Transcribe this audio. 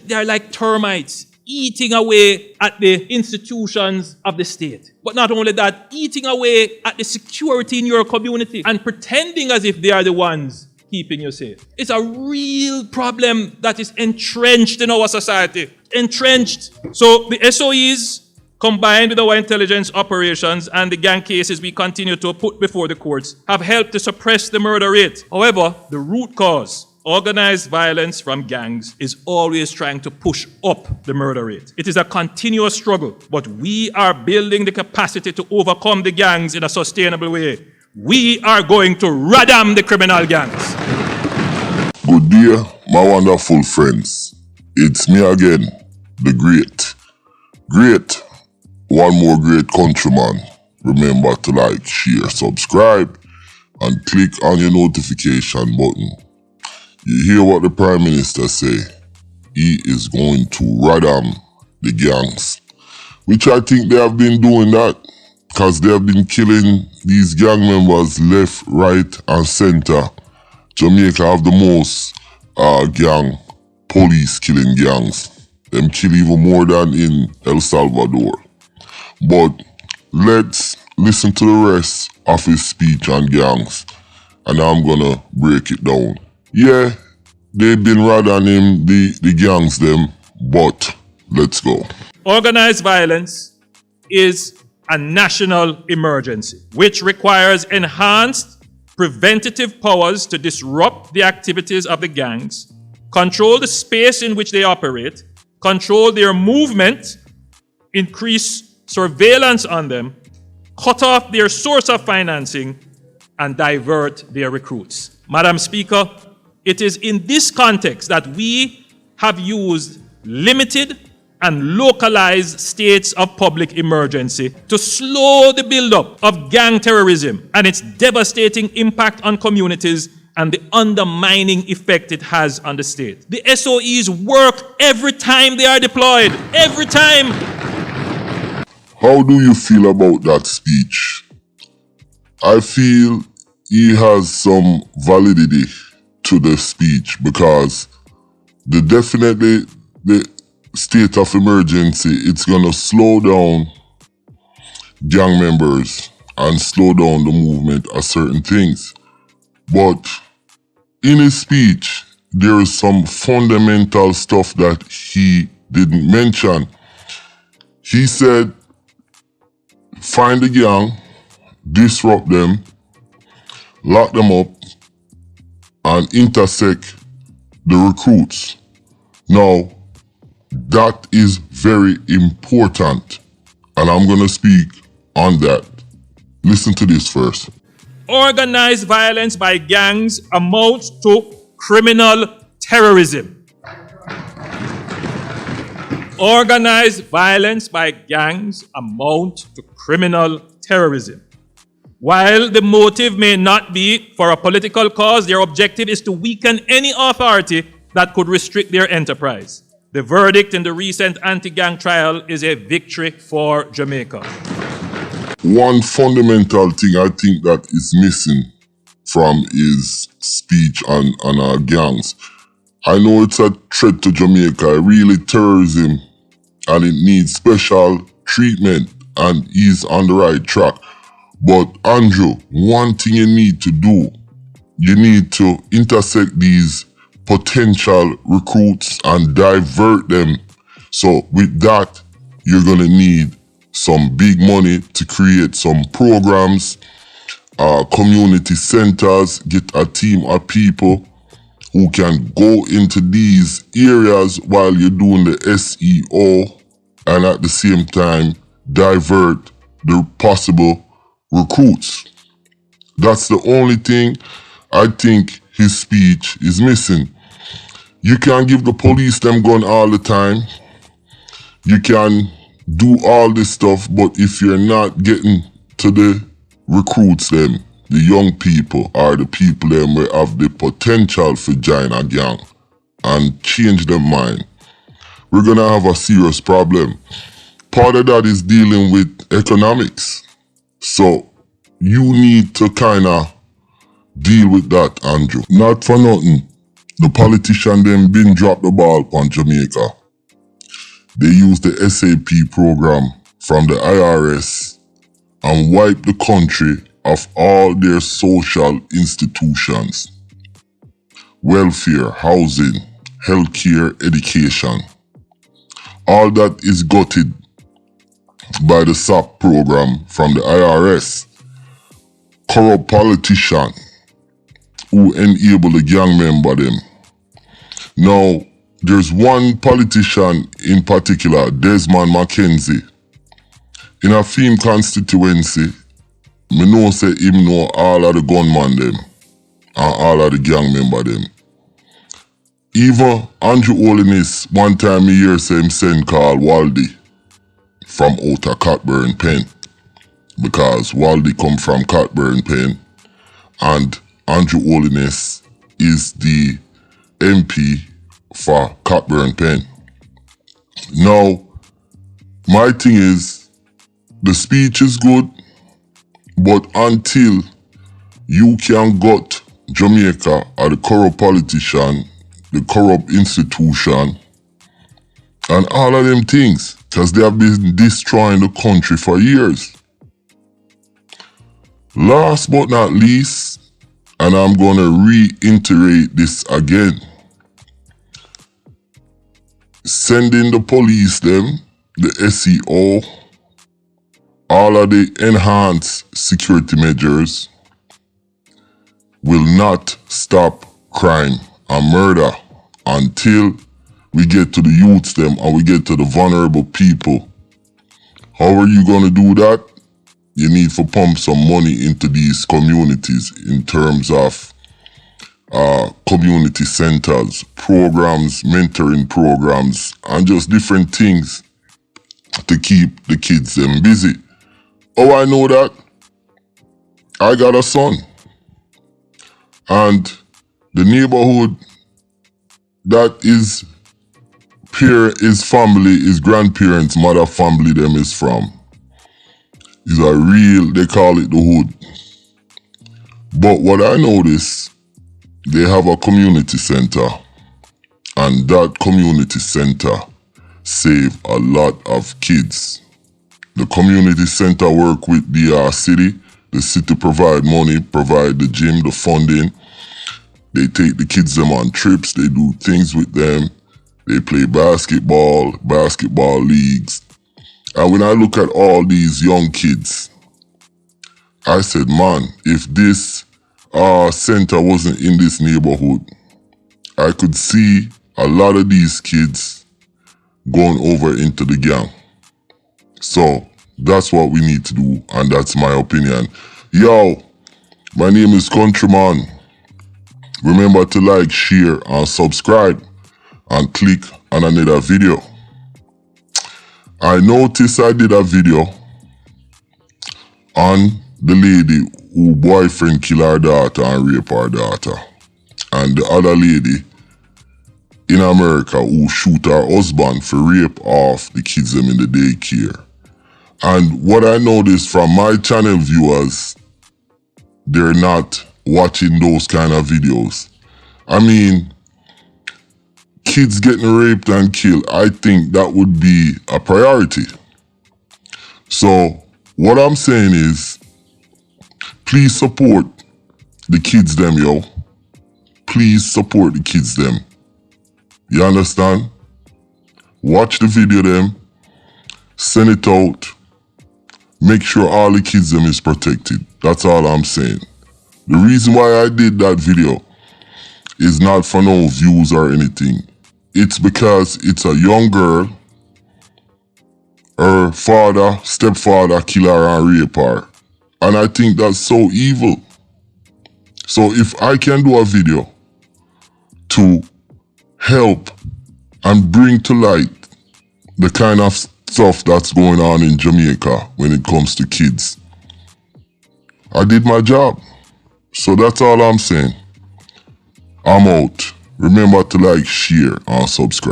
They are like termites eating away at the institutions of the state. But not only that, eating away at the security in your community and pretending as if they are the ones keeping you safe. It's a real problem that is entrenched in our society. Entrenched. So the SOEs, combined with our intelligence operations and the gang cases we continue to put before the courts, have helped to suppress the murder rate. However, the root cause, organized violence from gangs, is always trying to push up the murder rate. It is a continuous struggle, but we are building the capacity to overcome the gangs in a sustainable way. We are going to RADAM the criminal gangs. Good day, my wonderful friends. It's me again, the great. One more great countryman. Remember to like, share, subscribe, and click on your notification button. You hear what the Prime Minister say? He is going to RADAM the gangs. Which I think they have been doing that, because they have been killing these gang members left, right, and center. Jamaica have the most gang police killing gangs. Them kill even more than in El Salvador. But let's listen to the rest of his speech on gangs, and I'm gonna break it down. Yeah, they've been RADAMing the gangs them, but let's go. Organized violence is a national emergency, which requires enhanced preventative powers to disrupt the activities of the gangs, control the space in which they operate, control their movement, increase surveillance on them, cut off their source of financing, and divert their recruits. Madam Speaker, it is in this context that we have used limited and localized states of public emergency to slow the buildup of gang terrorism and its devastating impact on communities and the undermining effect it has on the state. The SOEs work every time they are deployed. Every time. How do you feel about that speech? I feel he has some validity to the speech, because definitely the state of emergency, it's gonna slow down gang members and slow down the movement of certain things. But in his speech, there is some fundamental stuff that he didn't mention. He said, find the gang, disrupt them, lock them up, and intersect the recruits. Now, that is very important, and I'm gonna speak on that. Listen to this first. Organized violence by gangs amounts to criminal terrorism. Organized violence by gangs amount to criminal terrorism. While the motive may not be for a political cause, their objective is to weaken any authority that could restrict their enterprise. The verdict in the recent anti-gang trial is a victory for Jamaica. One fundamental thing I think that is missing from his speech on our gangs. I know it's a threat to Jamaica, really terrorism, and it needs special treatment, and he's on the right track. But Andrew, one thing you need to do, you need to intersect these potential recruits and divert them. So with that, you're gonna need some big money to create some programs, community centers, get a team of people who can go into these areas while you're doing the SEO, and at the same time divert the possible recruits. That's the only thing I think his speech is missing. You can't give the police them gun all the time. You can do all this stuff, but if you're not getting to the recruits them, the young people or the people them who have the potential for join a gang and change their mind, we're gonna have a serious problem. Part of that is dealing with economics. So you need to kind of deal with that, Andrew. Not for nothing. The politician them been drop the ball on Jamaica. They use the SAP program from the IRS and wipe the country of all their social institutions. Welfare, housing, healthcare, education. All that is gutted by the SAP program from the IRS. Corrupt politician who enable the gang member them. Now, there's one politician in particular, Desmond Mackenzie. In a Feme constituency, me know say him know all of the gunman them and all of the gang member them. Even Andrew Holness, one time me hear say him send call Waldy from out of Cockburn Pen. Because Waldy come from Cockburn Pen and Andrew Holness is the MP for Cockburn Pen. Now, my thing is, the speech is good, but until you can gut Jamaica or the corrupt politician, the corrupt institution, and all of them things, because they have been destroying the country for years. Last but not least, and I'm going to reiterate this again, sending the police them, the SEO, all of the enhanced security measures will not stop crime and murder until we get to the youths them and we get to the vulnerable people. How are you going to do that? You need to pump some money into these communities in terms of community centers, programs, mentoring programs, and just different things to keep the kids them busy. Oh, I know that. I got a son. And the neighborhood that his family, his grandparents, mother family them is from, is a real, they call it the hood. But what I notice, they have a community center, and that community center save a lot of kids. The community center work with the city. The city provide money, provide the gym, the funding. They take the kids them on trips. They do things with them. They play basketball leagues. And when I look at all these young kids, I said, man, if this center wasn't in this neighborhood, I could see a lot of these kids going over into the gang. So that's what we need to do, and that's my opinion. Yo, my name is Countryman. Remember to like, share, and subscribe, and click on another video. I noticed I did a video on the lady who boyfriend killed her daughter and raped her daughter, and the other lady in America who shoot her husband for rape off the kids them in the daycare. And what I noticed from my channel viewers, they're not watching those kind of videos. I mean, kids getting raped and killed, I think that would be a priority. So what I'm saying is, please support the kids them, yo. Please support the kids them. You understand? Watch the video them, send it out. Make sure all the kids them is protected. That's all I'm saying. The reason why I did that video is not for no views or anything. It's because it's a young girl. Her father, stepfather, kill her and rape her. And I think that's so evil. So if I can do a video to help and bring to light the kind of stuff that's going on in Jamaica when it comes to kids, I did my job. So that's all I'm saying. I'm out. Remember to like, share, and subscribe.